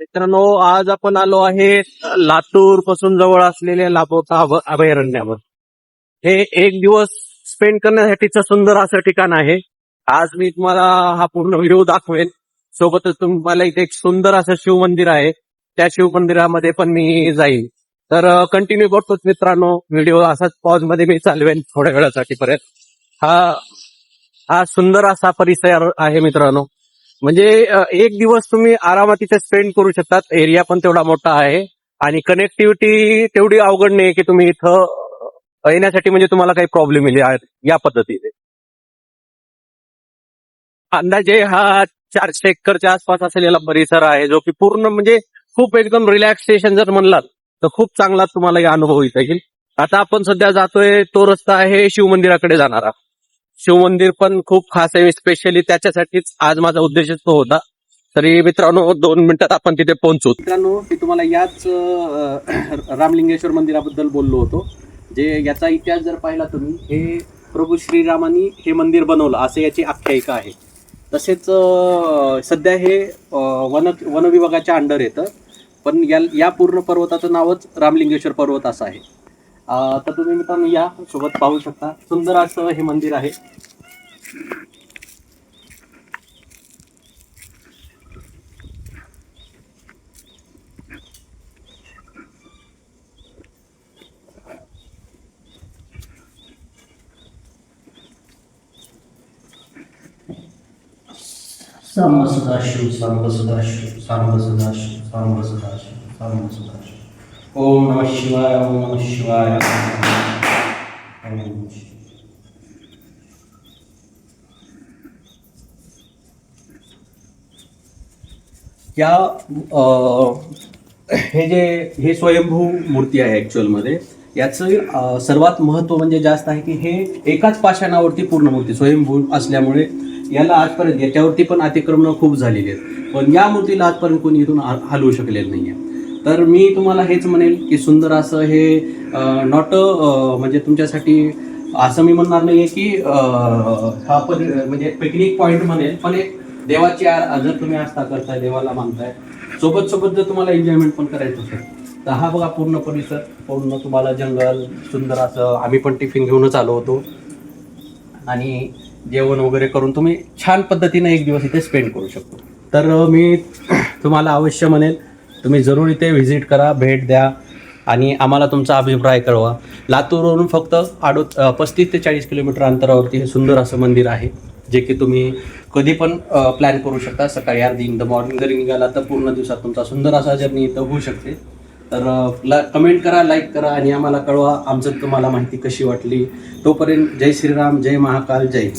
मित्रांनो, आज आपण आलो आहे लातूर पासून जवळ असलेल्या लापोता अभयारण्यावर. हे एक दिवस स्पेंड करण्यासाठीचं सुंदर असं ठिकाण आहे. आज मी तुम्हाला हा पूर्ण व्हिडिओ दाखवेन. सोबतच तुम्हाला इथे एक सुंदर असं शिव मंदिर आहे. त्या शिव मंदिरामध्ये पण मी जाईल. तर कंटिन्यू करतोच मित्रांनो व्हिडिओ. असाच पॉज मध्ये मी चालवेन थोड्या वेळासाठी परत. हा हा सुंदर असा परिसर आहे मित्रांनो. म्हणजे एक दिवस तुम्ही आरामात तिथे स्पेंड करू शकतात. एरिया पण तेवढा मोठा आहे आणि कनेक्टिव्हिटी तेवढी अवघड नाही की तुम्ही इथं येण्यासाठी म्हणजे तुम्हाला काही प्रॉब्लेम येईल या पद्धतीने. अंदाजे हा 400 एकरच्या आसपास असलेला परिसर आहे, जो की पूर्ण म्हणजे खूप एकदम रिलॅक्सेशन जर म्हणलात तर खूप चांगला तुम्हाला या अनुभव येईल. आता आपण सध्या जातोय तो रस्ता आहे शिव मंदिराकडे जाणारा. शिव मंदिर पण खूप खास आहे, स्पेशली त्याच्यासाठीच आज माझा उद्देशच तो होता. तरी मित्रांनो 2 मिनिटात आपण तिथे पोहोचू. मित्रांनो, मी तुम्हाला याच रामलिंगेश्वर मंदिराबद्दल बोललो होतो. जे याचा इतिहास जर पाहिला तुम्ही, हे प्रभू श्रीरामांनी हे मंदिर बनवलं असं याची आख्यायिका आहे. तसेच सध्या हे वन विभागाच्या अंडर येतं, पण या पूर्ण पर्वताचं नावच रामलिंगेश्वर पर्वत असं आहे. तर तुम्ही मित्रांनो या सोबत पाहू शकता, सुंदर असं हे मंदिर आहे. सांब सदाशिव सांब सदाशिव सांब सदाशिव सांब सदाशिव सांब सदाशिव. ओम नमः शिवाय ओम नमः शिवाय ओम नमः शिवाय. या हे स्वयंभू मूर्ती आहे ऍक्च्युअल मध्ये. याचं सर्वात महत्व म्हणजे जास्त आहे की हे एकाच पाषाणावरती पूर्ण मूर्ती स्वयंभू असल्यामुळे याला आजपर्यंत याच्यावरती पण अतिक्रमण खूप झालेली आहेत, पण या मूर्तीला आजपर्यंत कोणी इथून हलवू शकलेलं नाहीये. तर मी तुम्हाला हेच म्हणेल की सुंदर असं हे नॉट म्हणजे तुमच्यासाठी असं मी म्हणणार नाहीये की हा पण म्हणजे पिकनिक पॉइंट म्हणेल, पण एक देवाची जर तुम्ही आस्था करताय, देवाला मानताय, सोबत सोबत जर तुम्हाला एन्जॉयमेंट पण करायचं असेल तर हा बघा पूर्ण परिसर, पूर्ण तुम्हाला जंगल सुंदर असं. आम्ही पण टिफिन घेऊनच आलो होतो आणि जेवण वगैरे करून तुम्ही छान पद्धतीने एक दिवस इथे स्पेंड करू शकतो. तर मी तुम्हाला अवश्य म्हणेल तुम्ही जरूर इथे व्हिजिट करा, भेट द्या आणि आम्हाला तुमचा अभिप्राय कळवा. लातूरवरून फक्त 35 ते 40 किलोमीटर अंतरावरती हे सुंदर असं मंदिर आहे, जे की तुम्ही कधी पण प्लॅन करू शकता. सकाळी अर्धी इन द मॉर्निंग जरी निघाला तर पूर्ण दिवसात तुमचा सुंदर असा जर्नी इथं होऊ शकते. तर कमेंट करा, लाईक करा आणि आम्हाला कळवा आमचं तुम्हाला माहिती कशी वाटली. तोपर्यंत जय श्रीराम, जय महाकाल, जय.